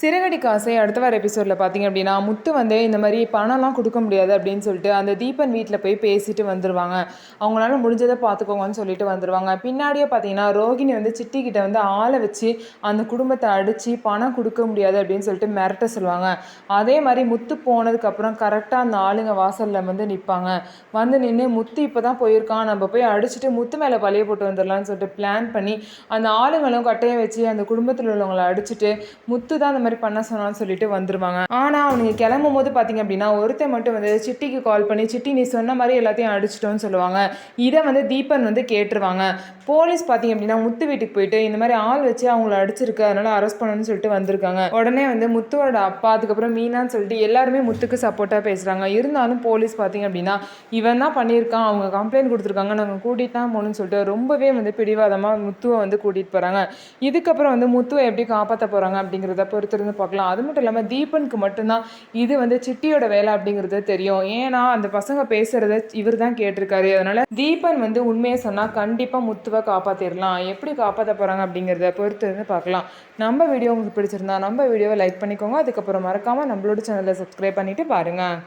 சிறகடி காசை அடுத்த வார எபிசோடில் பார்த்தீங்க அப்படின்னா முத்து வந்து இந்த மாதிரி பணம்லாம் கொடுக்க முடியாது அப்படின்னு சொல்லிட்டு அந்த தீபன் வீட்டில் போய் பேசிட்டு வந்துடுவாங்க. அவங்களால முடிஞ்சதை பார்த்துக்கோங்கன்னு சொல்லிட்டு வந்துடுவாங்க. பின்னாடியே பார்த்தீங்கன்னா ரோகிணி வந்து சிட்டிக்கிட்ட வந்து ஆளை வச்சு அந்த குடும்பத்தை அடித்து பணம் கொடுக்க முடியாது அப்படின்னு சொல்லிட்டு மிரட்ட சொல்லுவாங்க. அதே மாதிரி முத்து போனதுக்கப்புறம் கரெக்டாக அந்த ஆளுங்க வாசலில் வந்து நிற்பாங்க. வந்து நின்று முத்து இப்போ தான் போயிருக்கான், நம்ம போய் அடிச்சுட்டு முத்து மேலே பழைய போட்டு வந்துடலான்னு சொல்லிட்டு பிளான் பண்ணி அந்த ஆளுங்களும் கட்டையை வச்சு அந்த குடும்பத்தில் உள்ளவங்களை அடிச்சுட்டு முத்து தான் அந்த மாதிரி பண்ண சொன்னான்னு சொல்லிட்டு வந்துருவாங்க. ஆனா அவனுங்க கிளம்பும் போது பாத்தீங்க அப்படின்னா ஒருத்தன் மட்டும் வந்து சிட்டிக்கு கால் பண்ணி, சிட்டி நீ சொன்ன மாதிரி எல்லாத்தையும் அடிச்சிட்டோன்னு சொல்லுவாங்க. இதை வந்து தீபன் வந்து கேட்டுருவாங்க. போலீஸ் பாத்தீங்க அப்படின்னா முத்து வீட்டுக்கு போயிட்டு இந்த மாதிரி ஆள் வச்சு அவங்கள அடிச்சிருக்கு, அதனால அரெஸ்ட் பண்ணணும்னு சொல்லிட்டு வந்திருக்காங்க. உடனே வந்து முத்துவோட அப்பா, அதுக்கப்புறம் மீனான்னு சொல்லிட்டு எல்லாருமே முத்துக்கு சப்போர்ட்டா பேசுறாங்க. இருந்தாலும் போலீஸ் பாத்தீங்க அப்படின்னா இவன் தான் பண்ணியிருக்கான், அவங்க கம்ப்ளைண்ட் கொடுத்துருக்காங்க, நாங்கள் கூட்டிட்டு தான் போகணும்னு சொல்லிட்டு ரொம்பவே வந்து பிடிவாதமா முத்துவை வந்து கூட்டிட்டு போறாங்க. இதுக்கப்புறம் வந்து முத்துவை எப்படி காப்பாற்ற போறாங்க அப்படிங்கிறத பொறுத்திருந்து பார்க்கலாம். அது மட்டும் இல்லாமல் தீபனுக்கு மட்டும்தான் இது வந்து சிட்டியோட வேலை அப்படிங்கிறது தெரியும். ஏன்னா அந்த பசங்க பேசுறத இவர் தான் கேட்டிருக்காரு. அதனால தீபன் வந்து உண்மையை சொன்னால் கண்டிப்பாக முத்துவை காப்பாற்றிடலாம். எப்படி காப்பாற்ற போகிறாங்க அப்படிங்கிறத பொறுத்திருந்து பார்க்கலாம். நம்ம வீடியோ உங்களுக்கு பிடிச்சிருந்தா நம்ம வீடியோவை லைக் பண்ணிக்கோங்க. அதுக்கப்புறம் மறக்காமல் நம்மளோட சேனலை சப்ஸ்கிரைப் பண்ணிட்டு பாருங்கள்.